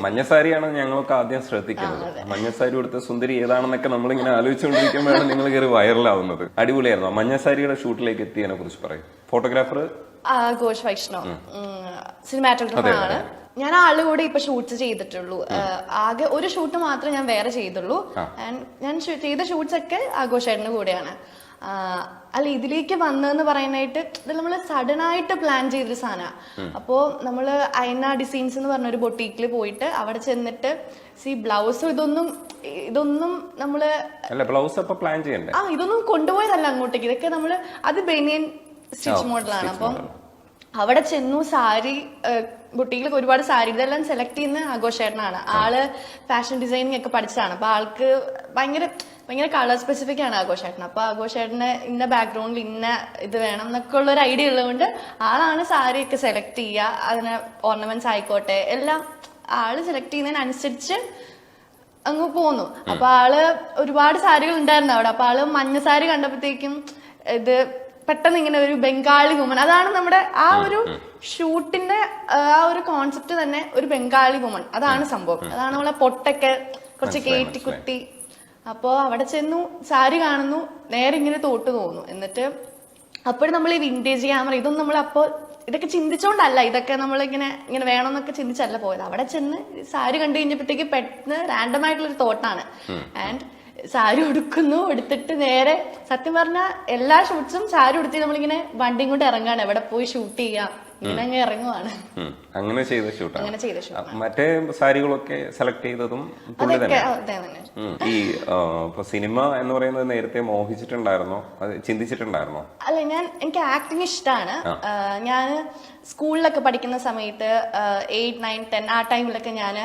മഞ്ഞസാരിയാണ് ഞങ്ങളൊക്കെ ആദ്യം ശ്രദ്ധിക്കുന്നത്. മഞ്ഞസാരി കൊടുത്ത സുന്ദരി ഏതാണെന്നൊക്കെ നമ്മളിങ്ങനെ ആലോചിച്ചുകൊണ്ടിരിക്കുമ്പോഴാണ് നിങ്ങൾ കയറി വൈറലാവുന്നത്. അടിപൊളിയായിരുന്നു. മഞ്ഞസാരിയുടെ ഷൂട്ടിലേക്ക് എത്തിയതിനെ കുറിച്ച് പറയും. ഫോട്ടോഗ്രാഫർ ഘോഷ് വൈഷ്ണവ്, സിനിമാറ്റോഗ്രാഫർ ആണ്. ഞാൻ ആളുടെ കൂടെ ഇപ്പൊ ഷൂട്ട്സ് ചെയ്തിട്ടുള്ളൂ. ആകെ ഒരു ഷൂട്ട് മാത്രമേ ഞാൻ വേറെ ചെയ്തുള്ളൂ. ഞാൻ ചെയ്ത ഷൂട്ട്സ് ഒക്കെ ആഘോഷേട്ടന്റെ കൂടെയാണ്. അല്ല, ഇതിലേക്ക് വന്നതെന്ന് പറയാനായിട്ട് ഇത് നമ്മള് സഡൻ ആയിട്ട് പ്ലാൻ ചെയ്തൊരു സാധനമാണ്. അപ്പോ നമ്മള് അയന ഡിസൈൻസ് എന്ന് പറഞ്ഞൊരു ബൊട്ടീക്കിൽ പോയിട്ട് അവിടെ ചെന്നിട്ട് ബ്ലൗസ് ഇതൊന്നും നമ്മള് പ്ലാൻ ചെയ്യണ്ടേ? ഇതൊന്നും കൊണ്ടുപോയതല്ല അങ്ങോട്ടേക്ക്. ഇതൊക്കെ നമ്മള് അത് ബനിയൻ സ്റ്റിച്ച് മോഡലാണ്. അപ്പം അവിടെ ചെന്നു സാരി ബുട്ടീക്കിൽ ഒരുപാട് സാരി ഇതെല്ലാം സെലക്ട് ചെയ്യുന്ന ആഘോഷേട്ടനാണ്. ആള് ഫാഷൻ ഡിസൈനിങ് ഒക്കെ പഠിച്ചതാണ്. അപ്പൊ ആൾക്ക് ഭയങ്കര കളർ സ്പെസിഫിക് ആണ് ആഘോഷേട്ടൻ. അപ്പൊ ആഘോഷേട്ടന് ഇന്ന ബാക്ക്ഗ്രൗണ്ടിൽ ഇന്ന ഇത് വേണം എന്നൊക്കെ ഉള്ള ഒരു ഐഡിയ ഉള്ളതുകൊണ്ട് ആളാണ് സാരി ഒക്കെ സെലക്ട് ചെയ്യുക. അതിന് ഓർണമെന്റ്സ് ആയിക്കോട്ടെ എല്ലാം ആള് സെലക്ട് ചെയ്യുന്നതിനനുസരിച്ച് അങ്ങ് പോന്നു. അപ്പൊ ആള് ഒരുപാട് സാരികൾ ഉണ്ടായിരുന്നു അവിടെ. അപ്പൊ ആള് മഞ്ഞ സാരി കണ്ടപ്പോഴത്തേക്കും ഇത് പെട്ടെന്ന് ഇങ്ങനെ ഒരു ബംഗാളി വുമൺ, അതാണ് നമ്മുടെ ആ ഒരു ഷൂട്ടിന്റെ ആ ഒരു കോൺസെപ്റ്റ് തന്നെ, ഒരു ബംഗാളി വുമൺ, അതാണ് സംഭവം. അതാണ് നമ്മളെ പൊട്ടൊക്കെ കുറച്ച് കേറ്റിക്കുത്തി. അപ്പോ അവിടെ ചെന്നു സാരി കാണുന്നു, നേരെ ഇങ്ങനെ തോന്നുന്നു. എന്നിട്ട് അപ്പോഴും നമ്മൾ ഈ വിന്റേജ് ക്യാമറ ഇതൊന്നും നമ്മൾ ഇതൊക്കെ ചിന്തിച്ചോണ്ടല്ല, ഇതൊക്കെ നമ്മളിങ്ങനെ വേണമെന്നൊക്കെ ചിന്തിച്ചല്ല പോയത്. അവിടെ ചെന്ന് സാരി കണ്ടു കഴിഞ്ഞപ്പോഴത്തേക്ക് പെട്ടെന്ന് റാൻഡം ആയിട്ടുള്ളൊരു തോട്ടാണ്. ആൻഡ് സാരി ഉടുക്കുന്നു, എടുത്തിട്ട് നേരെ സത്യം പറഞ്ഞാൽ എല്ലാ ഷൂട്ട്സും സാരി ഉടുത്തി നമ്മളിങ്ങനെ വണ്ടിയും കൊണ്ട് ഇറങ്ങാണ്. എവിടെ പോയി ഷൂട്ട് ചെയ്യാം, ഇങ്ങനെ അങ്ങ് ഇറങ്ങുവാണ്. അങ്ങനെ ചെയ്ത ഷൂട്ട്. മറ്റേ സാരികളൊക്കെ സെലക്ട് ചെയ്തതും പുള്ളി തന്നെ. ഈ സിനിമ എന്ന് പറയുന്നത് നേരത്തെ മോഹിച്ചിട്ടുണ്ടായിരുന്നോ, അത് ചിന്തിച്ചിട്ടുണ്ടായിരുന്നോ? അല്ല, എനിക്ക് ആക്ടിങ് ഇഷ്ടമാണ്. ഞാൻ സ്കൂളിലൊക്കെ പഠിക്കുന്ന സമയത്ത് 8, 9, 10 ആ ടൈമിലൊക്കെ ഞാൻ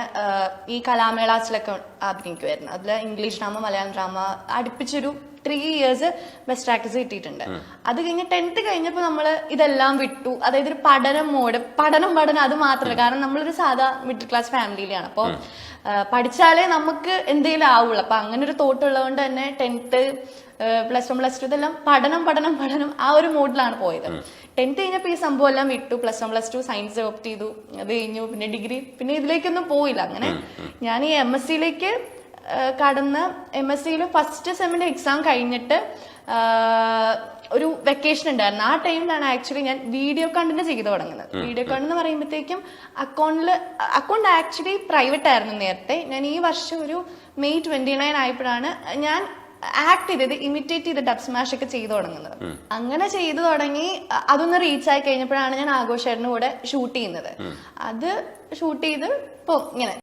ഈ കലാമേളാസിലൊക്കെ അഭിനയിക്കുമായിരുന്നു. അതിൽ ഇംഗ്ലീഷ് ഡ്രാമ, മലയാളം ഡ്രാമ അടുപ്പിച്ചൊരു 3 years ബെസ്റ്റ് പ്രാക്ടീസ് കിട്ടിയിട്ടുണ്ട്. അത് കഴിഞ്ഞ് 10th കഴിഞ്ഞപ്പോൾ നമ്മൾ ഇതെല്ലാം വിട്ടു. അതായത് ഒരു പഠനം അത് മാത്രമല്ല. കാരണം നമ്മളൊരു സാധാ മിഡിൽ ക്ലാസ് ഫാമിലിയിലാണ്. അപ്പോൾ പഠിച്ചാലേ നമുക്ക് എന്തെങ്കിലും ആവുള്ളൂ. അപ്പൊ അങ്ങനെ ഒരു തോട്ട് ഉള്ളതുകൊണ്ട് തന്നെ 10th, +1, +2 ഇതെല്ലാം പഠനം ആ ഒരു മോഡിലാണ് പോയത്. 10th കഴിഞ്ഞപ്പോൾ ഈ സംഭവം എല്ലാം വിട്ടു. +1, +2 സയൻസ് ഓപ്റ്റ് ചെയ്തു. അത് കഴിഞ്ഞു. പിന്നെ ഡിഗ്രി, പിന്നെ ഇതിലേക്കൊന്നും പോയില്ല. അങ്ങനെ ഞാൻ ഈ MSc കടന്ന് MSc ഫസ്റ്റ് സെമ്മിന്റെ എക്സാം കഴിഞ്ഞിട്ട് ഒരു വെക്കേഷൻ ഉണ്ടായിരുന്നു. ആ ടൈമിലാണ് ആക്ച്വലി ഞാൻ വീഡിയോ കണ്ടന്റ് ചെയ്തു തുടങ്ങുന്നത്. വീഡിയോ കണ്ടന്റ് എന്ന് പറയുമ്പോഴത്തേക്കും അക്കൗണ്ട് ആക്ച്വലി പ്രൈവറ്റ് ആയിരുന്നു നേരത്തെ. ഞാൻ ഈ വർഷം ഒരു May 29 ആയപ്പോഴാണ് ഞാൻ ആക്ട് ചെയ്തത്, ഇമിറ്റേറ്റ് ചെയ്ത് ഡബ് സ്മാഷ് ഒക്കെ ചെയ്തു തുടങ്ങുന്നത്. അങ്ങനെ ചെയ്തു തുടങ്ങി അതൊന്ന് റീച്ച് ആയി കഴിഞ്ഞപ്പോഴാണ് ഞാൻ ആഘോഷേട്ടൻ്റെ കൂടെ ഷൂട്ട് ചെയ്യുന്നത്. അത് ഷൂട്ട് ചെയ്ത് ഇപ്പൊ ഇങ്ങനെ